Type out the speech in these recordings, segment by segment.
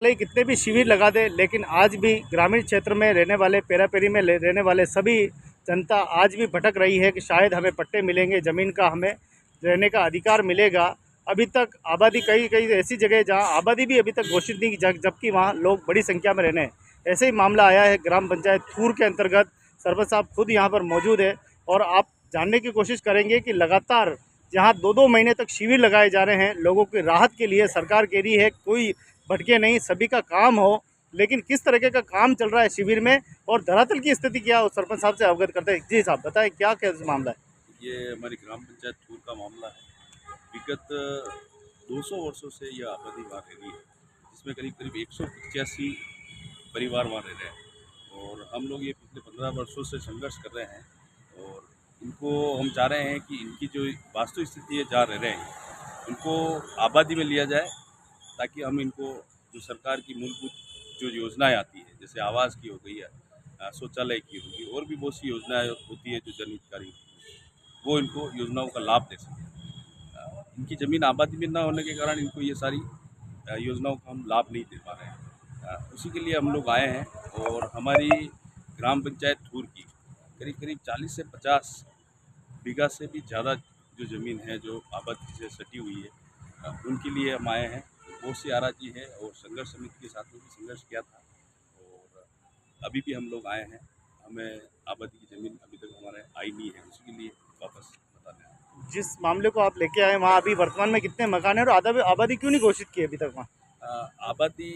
भले ही कितने भी शिविर लगा दे, लेकिन आज भी ग्रामीण क्षेत्र में रहने वाले, पेरापेरी में रहने वाले सभी जनता आज भी भटक रही है कि शायद हमें पट्टे मिलेंगे, ज़मीन का हमें रहने का अधिकार मिलेगा। अभी तक आबादी कई कई ऐसी जगह जहां आबादी भी अभी तक घोषित नहीं की, जबकि वहां लोग बड़ी संख्या में रहने हैं। ऐसे ही मामला आया है ग्राम पंचायत थूर के अंतर्गत। सरपंच साहब खुद यहाँ पर मौजूद है और आप जानने की कोशिश करेंगे कि लगातार जहाँ 2-2 महीने तक शिविर लगाए जा रहे हैं लोगों की राहत के लिए, सरकार कह रही है कोई भटके नहीं, सभी का काम हो, लेकिन किस तरीके का काम चल रहा है शिविर में और धरातल की स्थिति क्या है, सरपंच साहब से अवगत करते हैं। जी साहब बताएं, क्या क्या मामला है? ये हमारी ग्राम पंचायत थूर का मामला है। विगत 200 वर्षों से यह आबादी वहाँ रह रही है, जिसमें करीब करीब 185 परिवार वहाँ रह रहे हैं। और हम लोग ये पिछले 15 वर्षों से संघर्ष कर रहे हैं और इनको हम चाह रहे हैं कि इनकी जो वास्तविक स्थिति है जहाँ रह रहे हैं उनको आबादी में लिया जाए, ताकि हम इनको जो सरकार की मूलभूत जो योजनाएं आती है, जैसे आवास की हो गई है, शौचालय की होगी, और भी बहुत सी योजनाएं होती है जो जन हितकारी होती है, वो इनको योजनाओं का लाभ दे सकें। इनकी ज़मीन आबादी में न होने के कारण इनको ये सारी योजनाओं का हम लाभ नहीं दे पा रहे हैं। उसी के लिए हम लोग आए हैं और हमारी ग्राम पंचायत थूर की करीब करीब 40 से 50 बीघा से भी ज़्यादा जो ज़मीन है जो आबादी से सटी हुई है, उनके लिए हम आए हैं। बहुत सी आराजी है और संघर्ष समिति के साथ में भी संघर्ष किया था और अभी भी हम लोग आए हैं। हमें आबादी की ज़मीन अभी तक हमारे आई नहीं है, उसके लिए वापस बताने आए हैं। जिस मामले को आप लेके आए वहाँ अभी वर्तमान में कितने मकान है और आबादी क्यों नहीं घोषित की अभी तक वहाँ? आबादी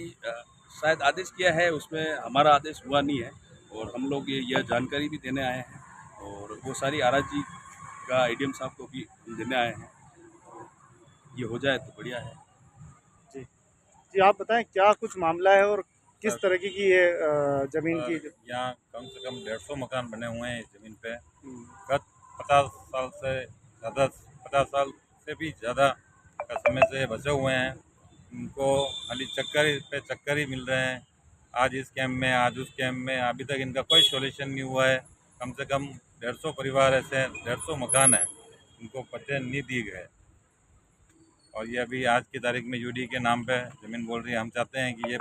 शायद आदेश किया है, उसमें हमारा आदेश हुआ नहीं है और हम लोग यह जानकारी भी देने आए हैं और वो सारी आराजी का एडीएम साहब को भी देने आए हैं। ये हो जाए तो बढ़िया है। जी जी, आप बताएं क्या कुछ मामला है और किस तरीके की ये ज़मीन की? यहाँ कम से कम 150 मकान बने हुए हैं इस ज़मीन पे। गत 50 साल से ज़्यादा, 50 साल से भी ज़्यादा का समय से बचे हुए हैं। उनको खाली चक्कर ही मिल रहे हैं, आज इस कैंप में, आज उस कैंप में। अभी तक इनका कोई सॉल्यूशन नहीं हुआ है। कम से कम 150 परिवार ऐसे, 150 मकान हैं, उनको पट्टे नहीं दिए गए। और ये अभी आज की तारीख में यूडी के नाम पे ज़मीन बोल रही है। हम चाहते हैं कि ये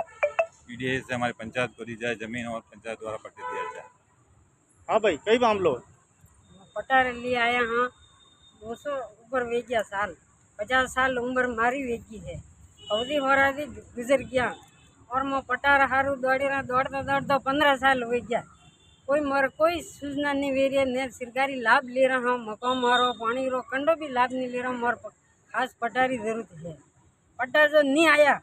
यूडीए से हमारी पंचायत को दी जाए ज़मीन और पंचायत द्वारा पट्टे दिया जाए। हाँ भाई, कई मामलों पट्टा ले आया। हाँ, 200 ऊपर वे गया साल, 50 साल उम्र मारी वेगी है। अवधि हो रहा थी गुजर गया और मैं पटार हारू दौड़ता 15 साल हो गया। कोई सूचना नहीं दे रही है, न सरकारी लाभ ले रहा हूँ, मकान मारो पानी रो कंडो भी लाभ नहीं ले रहा हूँ। और खास पट्टारी जरूरत है। पट्टा जो नहीं आया,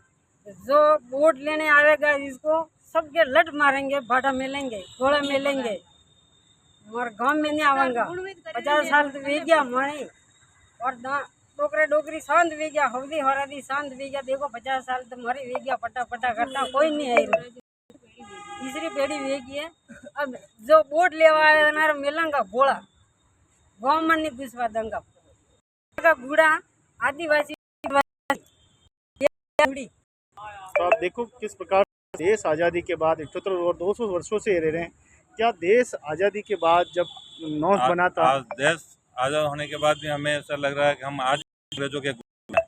जो वोट लेने आएगा इसको सबके लट मारेंगे, भाटा मिलेंगे, घोड़ा मिलेंगे। मोर गांव में नहीं आवांगा। 50 साल तो वे गया माने और डोकरे डोकरी शांत वे गया, हवदी हरादी शांत वे गया। देखो 50 साल तो मारे वे गया, पट्टा पट्टा करता कोई नहीं है। तीसरी पीढ़ी वे गई है। अब जो वोट लेवा आया मिलेंगा घोड़ा, गाँव में नहीं घुसवा दूंगा का घोड़ा आदिवासी। तो आप देखो किस प्रकार देश आज़ादी के बाद 71 और 200 वर्षों से रह रहे हैं। क्या देश आज़ादी के बाद जब नॉर्थ बना था, आज देश आज़ाद होने के बाद भी हमें ऐसा लग रहा है कि हम आज अंग्रेजों के गुलाम हैं,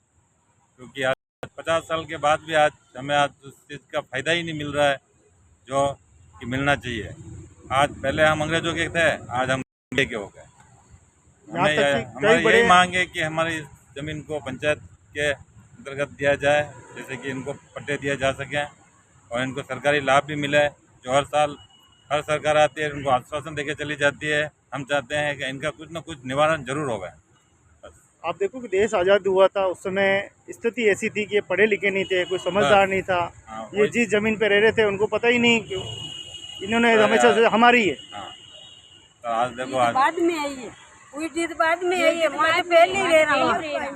क्योंकि आज 50 साल के बाद भी आज हमें आज उस चीज़ का फ़ायदा ही नहीं मिल रहा है जो कि मिलना चाहिए। आज पहले हम अंग्रेजों के थे, आज हम इंडिया के हो गए। हमारी यही मांग है कि हमारी ज़मीन को पंचायत के अंतर्गत दिया जाए, जैसे कि इनको पट्टे दिया जा सकें और इनको सरकारी लाभ भी मिले। जो हर सरकार आती है उनको आश्वासन देके चली जाती है। हम चाहते हैं कि इनका कुछ न कुछ निवारण जरूर होगा। आप देखो कि देश आज़ाद हुआ था उस समय स्थिति ऐसी थी कि ये पढ़े लिखे नहीं थे, कोई समझदार नहीं था। ये जिस ज़मीन पे रह रहे थे उनको पता ही नहीं क्यों इन्होंने हमेशा से हमारी है। तो आज देखो, आज बाद में आई है, उल्टी तो बाद में आई है। मैं तो पहले रह रहा हूँ,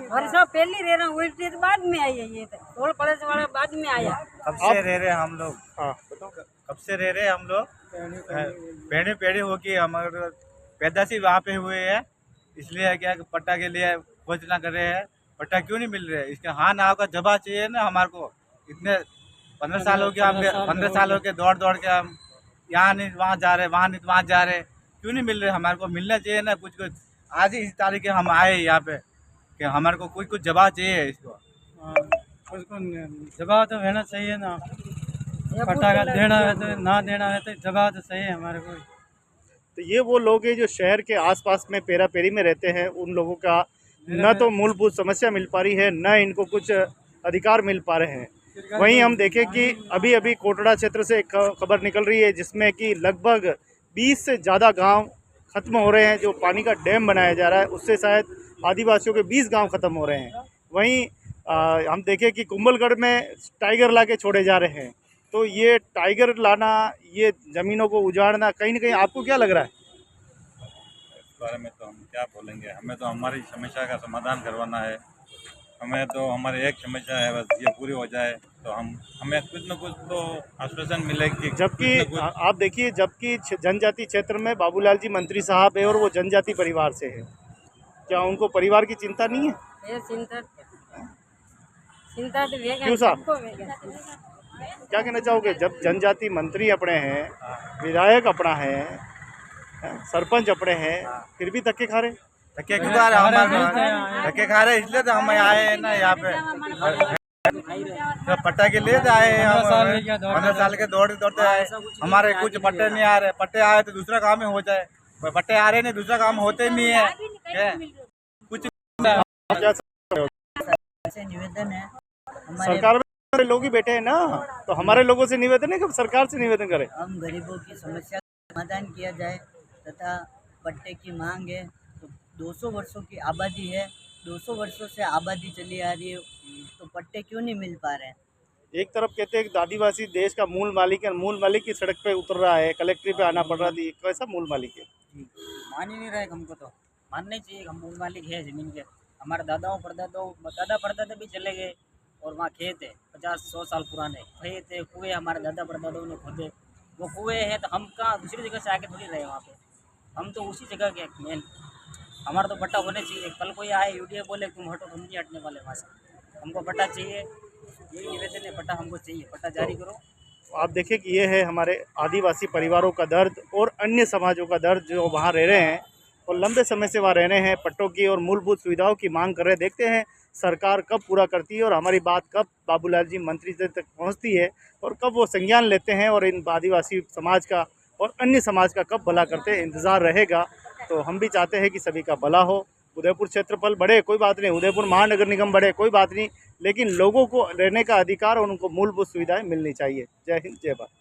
वर्षा पहले रह रहा हूँ, उल्टी तो बाद में आई है। ये तो टोल पड़ोस वाला बाद में आया। कब से रह रहे हम लोग? हाँ बताओ। कब से रह रहे हम लोग? पहले होके हमारे पैदाशी वहाँ पे हुए हैं, इसलिए क्या कि पट्टा के लिए खोजना कर रहे हैं। पट्टा क्यों नहीं मिल रहे है? इसका हाँ ना का जवाब चाहिए ना हमारे को। इतने 15 साल हो गया, 15 साल हो गए दौड़ के हम यहाँ नहीं वहाँ जा रहे, वहाँ नहीं वहाँ जा रहे। क्यों नहीं मिल रहे? हमारे को मिलना चाहिए ना कुछ। आज ही इस तारीख हम आए यहाँ पे कि हमारे को कुछ जवाब चाहिए इसको। उसको जवाब तो रहना चाहिए ना। ये पट्टा का बुद्ध देना है लग- तो ना देना है तो जगह तो सही है हमारे को। तो ये वो लोग हैं जो शहर के आसपास में पेरा पेरी में रहते हैं, उन लोगों का न तो मूलभूत समस्या मिल पा रही है, न इनको कुछ अधिकार मिल पा रहे हैं। वहीं हम देखें कि अभी अभी कोटड़ा क्षेत्र से एक खबर निकल रही है जिसमें कि लगभग 20 से ज़्यादा गांव खत्म हो रहे हैं। जो पानी का डैम बनाया जा रहा है उससे शायद आदिवासियों के 20 गांव खत्म हो रहे हैं। वहीं हम देखें कि कुंभलगढ़ में टाइगर ला के छोड़े जा रहे हैं। तो ये टाइगर लाना, ये ज़मीनों को उजाड़ना, कहीं ना कहीं आपको क्या लग रहा है? इस बारे में तो हम क्या बोलेंगे, हमें तो हमारी समस्या का समाधान करवाना है। हमें तो हमारी एक समस्या है, बस ये पूरी हो जाए तो हमें कुछ न कुछ तो आश्वासन मिलेगी। जबकि कुछ न कुछ आप देखिए, जबकि जनजाति क्षेत्र में बाबूलाल जी मंत्री साहब है और वो जनजाति परिवार से है, क्या उनको परिवार की चिंता नहीं है? ये चिंता चिंता तो वेगा क्यों साहब? सबको वेगा। क्या कहना चाहोगे? जब जनजाति मंत्री अपने हैं, विधायक अपना है, सरपंच अपने हैं, फिर भी धक्के खा रहे? धक्के क्यों खा रहे हैं? धक्के खा रहे हैं इसलिए तो हम आए हैं ना यहाँ पे। तो पट्टा के लिए तो आए हैं हम। 15 साल के दौड़ते दौड़ते आए। हमारे कुछ पट्टे नहीं आ रहे, पट्टे आए तो दूसरा काम ही हो जाए। पट्टे आ रहे नहीं, दूसरा काम होते नहीं है। कुछ क्या से निवेदन है हमारे, सरकार में हमारे लोग ही बैठे हैं ना, तो हमारे लोगों से निवेदन है कि सरकार से निवेदन करें। हम गरीबों की समस्या का समाधान किया जाए तथा पट्टे की मांग है। तो 200 वर्षों की आबादी है, 200 वर्षों से आबादी चली आ रही है, तो पट्टे क्यों नहीं मिल पा रहे हैं? एक तरफ कहते हैं कि आदिवासी देश का मूल मालिक है, मूल मालिक की सड़क पे उतर रहा है, कलेक्ट्री पे आना पड़ रहा है। कैसा मूल मालिक है? मान ही नहीं रहे हमको, तो मानना ही चाहिए हम मूल मालिक है ज़मीन के। हमारे दादाओं परदादाओं दादा परदादा भी चले गए और वहाँ खेत है 50-100 साल पुराने खेत है, कुएँ हमारे दादा परदादाओं ने खोदे, वो कुएँ हैं। तो हम कहाँ दूसरी जगह से आके थोड़ी रहे वहाँ पे, हम तो उसी जगह के मेन। हमारा तो पट्टा होने चाहिए। कल कोई आए यूडीए बोले तुम हटो, हम नहीं हटने वाले वहाँ से। हमको पट्टा चाहिए, यही निवेदन है, पट्टा हमको चाहिए, पट्टा जारी करो। आप देखिए कि ये है हमारे आदिवासी परिवारों का दर्द और अन्य समाजों का दर्द जो वहाँ रह रहे हैं और लंबे समय से वहाँ रह रहे हैं, पट्टों की और मूलभूत सुविधाओं की मांग कर रहे हैं। देखते हैं सरकार कब पूरा करती है और हमारी बात कब बाबूलाल जी मंत्री तक पहुँचती है और कब वो संज्ञान लेते हैं और इन आदिवासी समाज का और अन्य समाज का कब भला करते हैं, इंतज़ार रहेगा। तो हम भी चाहते हैं कि सभी का भला हो। उदयपुर क्षेत्रफल बढ़े कोई बात नहीं, उदयपुर महानगर निगम बढ़े कोई बात नहीं, लेकिन लोगों को रहने का अधिकार और उनको मूलभूत सुविधाएं मिलनी चाहिए। जय हिंद, जय भारत।